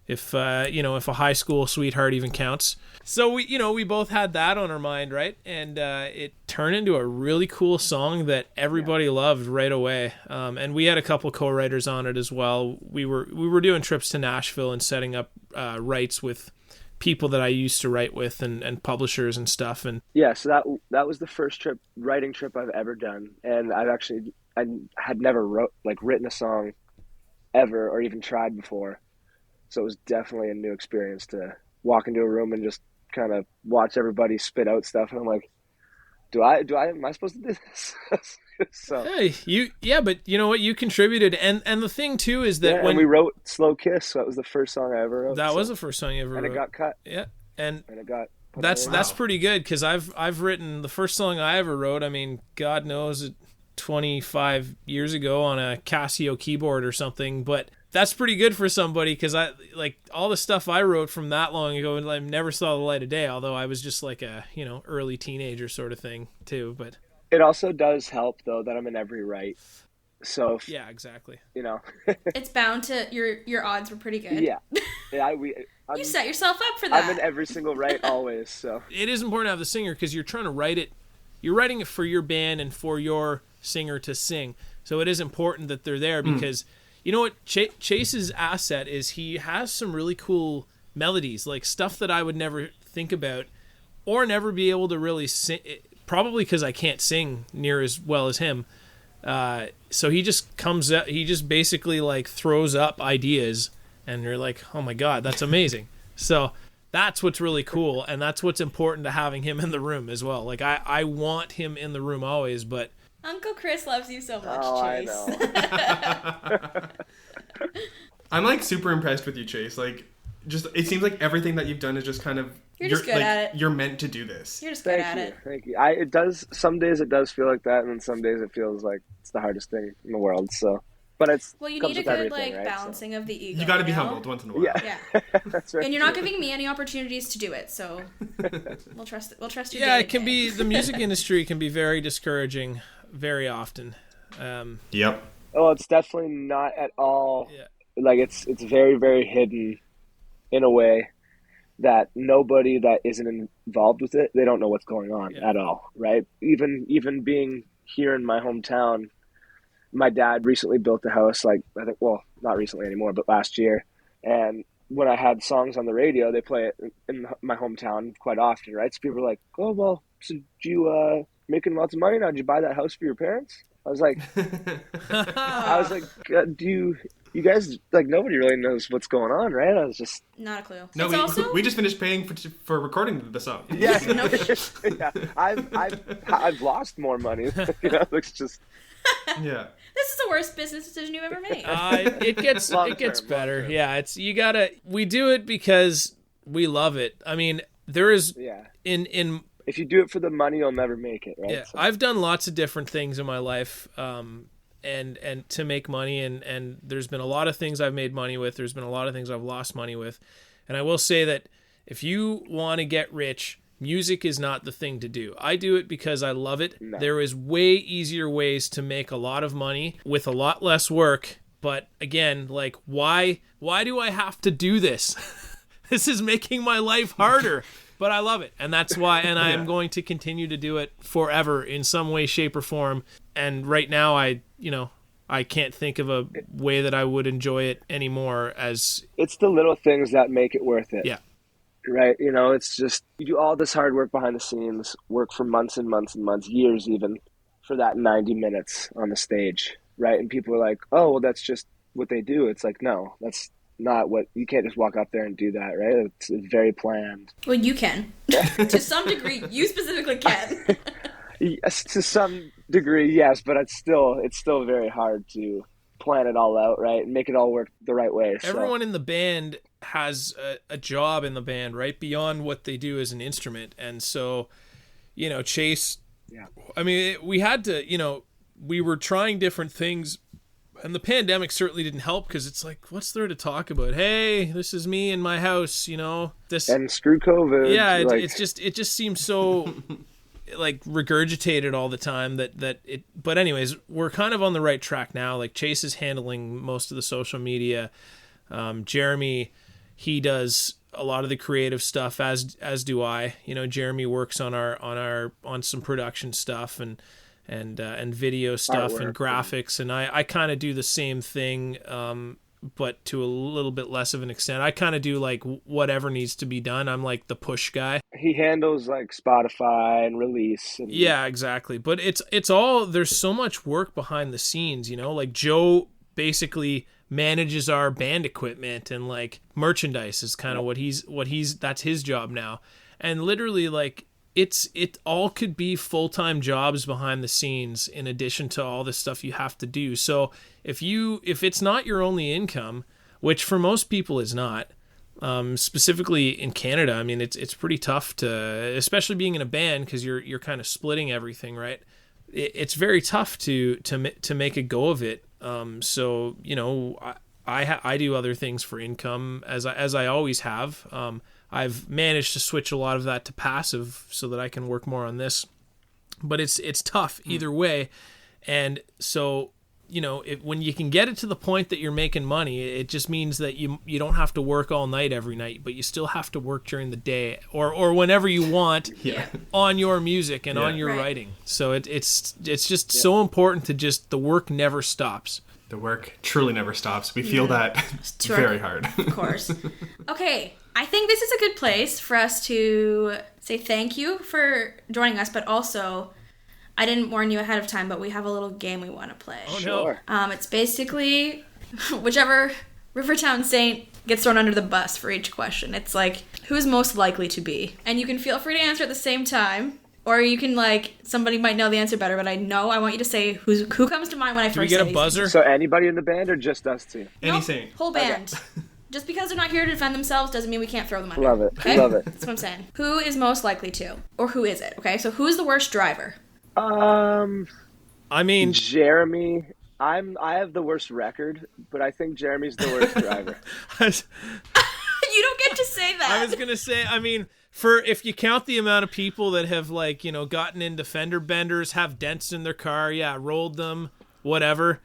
if a high school sweetheart even counts. So we both had that on our mind, right? And it turned into a really cool song that everybody loved right away. And we had a couple co-writers on it as well. We were doing trips to Nashville and setting up rights with people that I used to write with and publishers and stuff. And so that was the first writing trip I've ever done, and I had never written a song ever or even tried before. So it was definitely a new experience to walk into a room and just kind of watch everybody spit out stuff. And I'm like, am I supposed to do this? So hey, but you know what? You contributed. And the thing too is that when we wrote Slow Kiss, so that was the first song I ever wrote. That was the first song you ever wrote. And it got cut. Yeah. And it got that's pretty good, because I've written the first song I ever wrote. I mean, God knows it, 25 years ago on a Casio keyboard or something, but that's pretty good for somebody, because I like all the stuff I wrote from that long ago and I never saw the light of day, although I was just like a early teenager sort of thing too. But it also does help though that I'm in every write. So yeah, exactly. It's bound to your odds were pretty good. Yeah. You set yourself up for that. I'm in every single write always. So it is important to have the singer, because you're trying to write it. You're writing it for your band and for your singer to sing. So it is important that they're there, because you know what Chase's asset is, he has some really cool melodies, like stuff that I would never think about or never be able to really sing, probably because I can't sing near as well as him. So he just comes up, he just basically like throws up ideas and you're like, oh my God, that's amazing. So that's what's really cool, and that's what's important to having him in the room as well. Like I want him in the room always, but Uncle Chris loves you so much, Chase. I know. I'm like super impressed with you, Chase. Like, just it seems like everything that you've done is just kind of you're just good at it. You're meant to do this. You're just good at it. Thank you. It does. Some days it does feel like that, and then some days it feels like it's the hardest thing in the world. So, but it's you need a good balancing of the ego. You got to be humbled once in a while. Yeah. That's right. And you're not giving me any opportunities to do it, so we'll trust you. Yeah, it can be, the music industry can be very discouraging very often. Yep. Oh, it's definitely not at all. Yeah. Like it's very, very hidden in a way that nobody that isn't involved with it, they don't know what's going on at all, right? Even being here in my hometown, my dad recently built a house, like I think, well, not recently anymore, but last year. And when I had songs on the radio, they play it in my hometown quite often, right? So people are like, "Oh, well, so did you making lots of money now? Did you buy that house for your parents?" I was like, do you guys, like, nobody really knows what's going on, right? I was just not a clue. No, we just finished paying for recording the song. Yeah, yeah. I've lost more money. It's just. Yeah. This is the worst business decision you've ever made. It gets better. Yeah, we do it because we love it. I mean, there is in if you do it for the money, you'll never make it, right? Yeah, so. I've done lots of different things in my life, and to make money, and there's been a lot of things I've made money with. There's been a lot of things I've lost money with, and I will say that if you want to get rich, music is not the thing to do. I do it because I love it. No. There is way easier ways to make a lot of money with a lot less work. But again, like, why do I have to do this? This is making my life harder. But I love it, and that's why, and I am going to continue to do it forever in some way, shape, or form. And right now, I can't think of a way that I would enjoy it anymore. As it's the little things that make it worth it. Yeah. Right. It's just, you do all this hard work behind the scenes, work for months and months and months, years even, for that 90 minutes on the stage. Right. And people are like, "Oh, well, that's just what they do." It's like, no, that's not what you can't just walk up there and do that, right? It's very planned. Well, you can. To some degree, you specifically can. Yes, to some degree, yes, but it's still very hard to plan it all out, right, and make it all work the right way. So. Everyone in the band has a job in the band, right, beyond what they do as an instrument. And so, Chase, I mean, we had to, we were trying different things, and the pandemic certainly didn't help, because it's like, what's there to talk about? Hey, this is me in my house, this, and screw COVID. Yeah, it just seems so like regurgitated all the time but anyways, we're kind of on the right track now. Like, Chase is handling most of the social media. Jeremy, he does a lot of the creative stuff, as do I. Jeremy works on some production stuff and video stuff, artwork, and graphics, and I kind of do the same thing, but to a little bit less of an extent. I kind of do like whatever needs to be done. I'm like the push guy. He handles like Spotify and release. And... Yeah, exactly. But it's all, there's so much work behind the scenes, like Joe basically manages our band equipment, and like merchandise is kind of what he's that's his job now. And literally, like, it all could be full-time jobs behind the scenes in addition to all the stuff you have to do. So if it's not your only income, which for most people is not, specifically in Canada, I mean, it's pretty tough to, especially being in a band, because you're kind of splitting everything, right? It's very tough to make a go of it. So I do other things for income, as I always have. I've managed to switch a lot of that to passive so that I can work more on this, but it's tough either way. And so, when you can get it to the point that you're making money, it just means that you don't have to work all night every night, but you still have to work during the day or whenever you want on your music and on your writing. So it's just so important to just, the work never stops. The work truly never stops. We feel that very hard. Of course. Okay, I think this is a good place for us to say thank you for joining us, but also, I didn't warn you ahead of time, but we have a little game we want to play. Oh, sure. no. It's basically whichever Rivertown Saint gets thrown under the bus for each question. It's like, who's most likely to be? And you can feel free to answer at the same time. Or you can, like, somebody might know the answer better, but I want you to say who comes to mind when I first say Do we get a buzzer? So anybody in the band or just us two? Any saint. Whole band. Okay. Just because they're not here to defend themselves doesn't mean we can't throw them under. Love it. Okay? Love it. That's what I'm saying. Who is most likely to? Or who is it? Okay, so who's the worst driver? I mean, Jeremy. I have the worst record, but I think Jeremy's the worst driver. You don't get to say that. I was gonna say, I mean, if you count the amount of people that have, like, gotten into fender benders, have dents in their car, rolled them, whatever,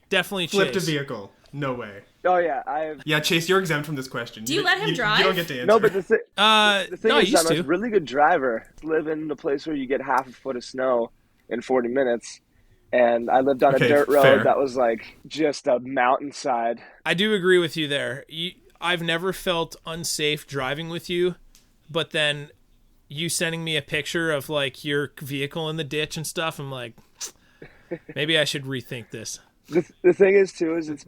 definitely Chase. Flipped a vehicle. No way. Oh yeah, Yeah, Chase, you're exempt from this question. Do you let him drive? You don't get to answer. No, but the thing no, is, used I'm to. a really good driver. Live in a place where you get half a foot of snow in 40 minutes, and I lived on a dirt road fair. that was like just a mountainside. I do agree with you there. I've never felt unsafe driving with you, but then you sending me a picture of, like, your vehicle in the ditch and stuff, I'm like, maybe I should rethink this. The thing is, too, is it's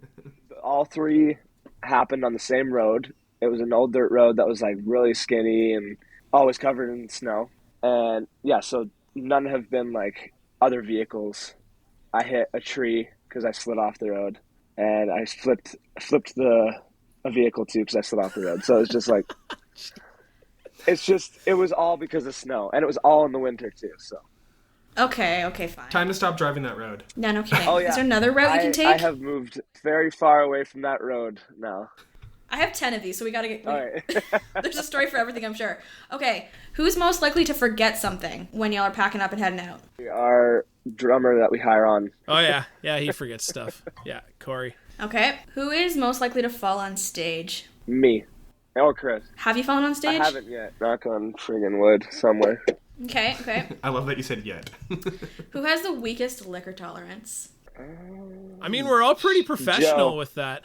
all three happened on the same road. It was an old dirt road that was, like, really skinny and always covered in snow. And, yeah, so none have been, like, other vehicles. I hit a tree because I slid off the road, and I flipped a vehicle, too, because I slid off the road. So it's just, like... it was all because of snow, and it was all in the winter too, so. Okay, fine. Time to stop driving that road. No kidding. Oh, yeah. Is there another route we can take? I have moved very far away from that road now. I have 10 of these, so we gotta get... All right. There's a story for everything, I'm sure. Okay, who's most likely to forget something when y'all are packing up and heading out? Our drummer that we hire on. Oh, yeah. Yeah, he forgets stuff. Yeah, Corey. Okay, who is most likely to fall on stage? Me. Or Chris. Have you fallen on stage? I haven't yet. Knock on friggin' wood somewhere. Okay. I love that you said yet. Who has the weakest liquor tolerance? I mean, we're all pretty professional Joe. with that.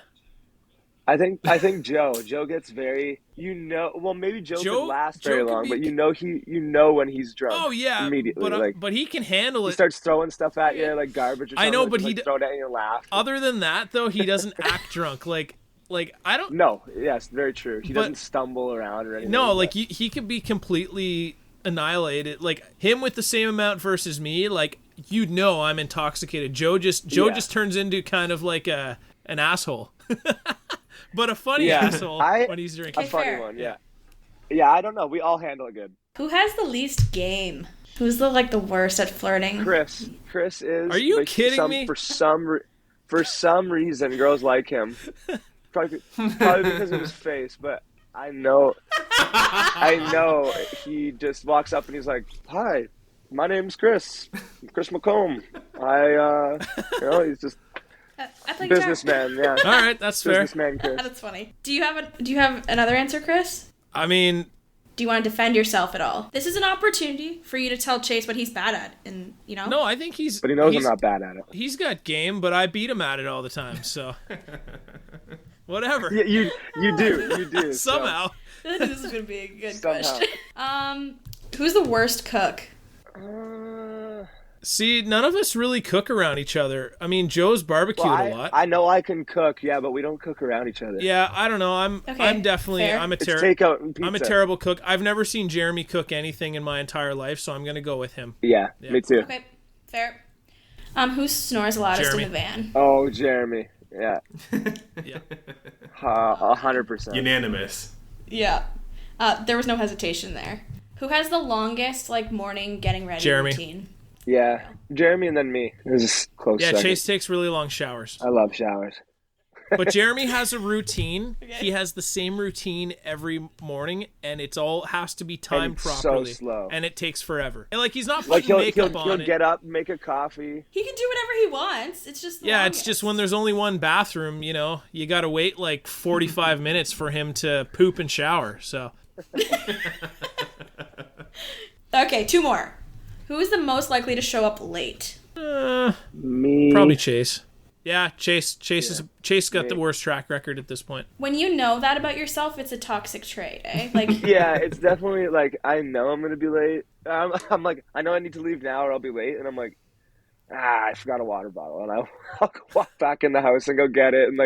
I think Joe. Joe gets very, well, maybe Joe could last very long, but you know when he's drunk. Oh yeah, immediately. but he can handle it. He starts throwing stuff at you like garbage or something. I know, but he throw it at you and laugh. Other than that, though, he doesn't act drunk. Like, Like, I don't... No, yes, very true. He But- doesn't stumble around or anything. No, like, he could be completely annihilated. Like, him with the same amount versus me, like, you'd know I'm intoxicated. Joe just turns into kind of like an asshole. But a funny asshole when he's drinking. A funny fair. one, yeah. Yeah, I don't know. We all handle it good. Who has the least game? Who's the worst at flirting? Chris is. Are you but kidding me? For some reason, girls like him. Probably because of his face, but I know he just walks up and he's like, "Hi, my name's Chris McComb." He's just I play businessman. Yeah. All right, that's fair. Businessman Chris. That's funny. Do you have another answer, Chris? I mean, Do you want to defend yourself at all? This is an opportunity for you to tell Chase what he's bad at, and no, I think he's. But he knows I'm not bad at it. He's got game, but I beat him at it all the time. So whatever. Yeah, you do. Somehow. This is gonna be a good Somehow. question. Who's the worst cook? See, none of us really cook around each other. I mean, Joe's barbecued a lot. I know I can cook, yeah, but we don't cook around each other. Yeah, I don't know. I'm definitely fair. I'm a It's takeout and pizza. I'm a terrible cook. I've never seen Jeremy cook anything in my entire life, so I'm gonna go with him. Yeah, me too. Okay, fair. Who snores loudest Jeremy. in the van? Oh, Jeremy. Yeah. Yeah. 100%. Unanimous. Yeah. There was no hesitation there. Who has the longest morning getting ready Jeremy. routine? Yeah, Jeremy and then me. It was just close. Yeah, second. Chase takes really long showers. I love showers. But Jeremy has a routine. Okay. He has the same routine every morning, and it's all has to be timed properly. So slow. And it takes forever. And he's not putting makeup on he'll it. get up, make a coffee. He can do whatever he wants. It's just the longest. It's just when there's only one bathroom, you got to wait 45 minutes for him to poop and shower. So. Okay, 2 more. Who is the most likely to show up late? Me. Probably Chase. Yeah, Chase got the worst track record at this point. When you know that about yourself, it's a toxic trait, eh? Yeah, it's definitely I know I'm gonna be late. I'm like, I know I need to leave now or I'll be late, and I'm like, I forgot a water bottle, and I'll walk back in the house and go get it, and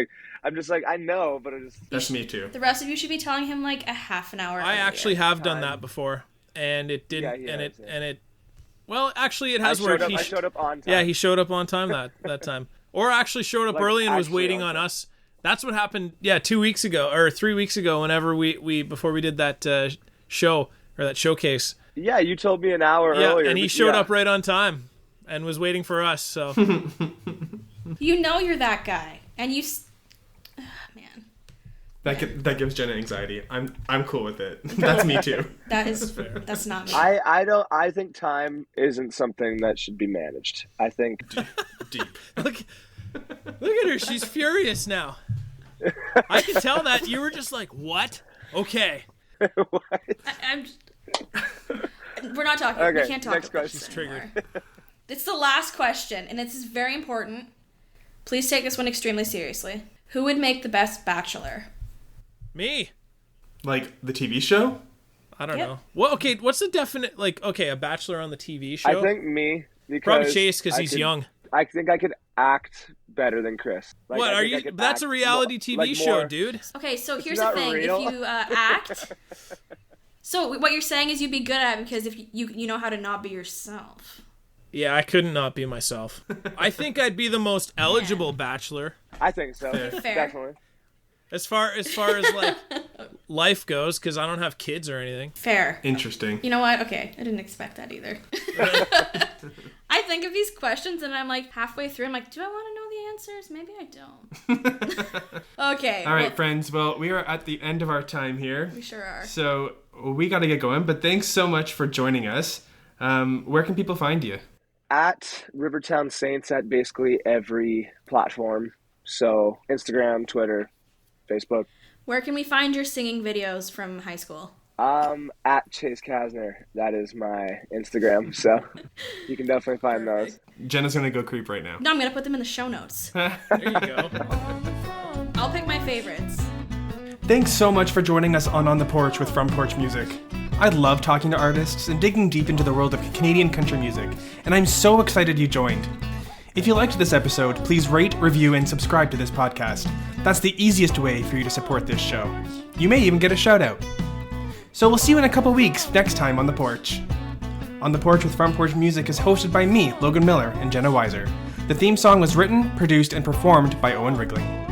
I'm just I know, but I just. That's me too. The rest of you should be telling him a half an hour. I actually have done that before, and it didn't, it. Well, actually, it has worked. I showed up on time. Yeah, he showed up on time that time. Or actually showed up early and was waiting on us. That's what happened, 2 weeks ago, or 3 weeks ago, whenever before we did that show, or that showcase. Yeah, you told me an hour earlier. Yeah, and he showed up right on time, and was waiting for us, so. You know you're that guy, and you... man. That gives Jenna anxiety. I'm cool with it. That's me too. That's fair. That's not me. I think time isn't something that should be managed. I think deep. Look at her. She's furious now. I can tell that you were just like, what? Okay. What? We're not talking. Okay, we can't talk next about question. this She's triggered. It's the last question, and this is very important. Please take this one extremely seriously. Who would make the best bachelor? Me. Like the TV show? I don't know. Well, okay, what's the definite, a bachelor on the TV show? I think me, because Probably Chase, because he's young. I think I could act better than Chris. What are you? That's a reality TV show, dude. Okay, so here's the not thing: real. if you act, so what you're saying is you'd be good at it because if you know how to not be yourself. Yeah, I couldn't not be myself. I think I'd be the most eligible bachelor. I think so. Fair. Definitely. As far as life goes, because I don't have kids or anything. Fair. Interesting. You know what? Okay, I didn't expect that either. I think of these questions and I'm halfway through, I'm like, do I want to know the answers? Maybe I don't. Okay. All right, friends. Well, we are at the end of our time here. We sure are. So we got to get going, but thanks so much for joining us. Where can people find you? At Rivertown Saints at basically every platform. So Instagram, Twitter, Facebook. Where can we find your singing videos from high school? At Chase Kasner. That is my Instagram. So you can definitely find those. Jenna's going to go creep right now. No, I'm going to put them in the show notes. There you go. I'll pick my favorites. Thanks so much for joining us on The Porch with Front Porch Music. I love talking to artists and digging deep into the world of Canadian country music, and I'm so excited you joined. If you liked this episode, please rate, review, and subscribe to this podcast. That's the easiest way for you to support this show. You may even get a shout out. So we'll see you in a couple weeks next time on The Porch. On The Porch with Front Porch Music is hosted by me, Logan Miller, and Jenna Weiser. The theme song was written, produced, and performed by Owen Riegling.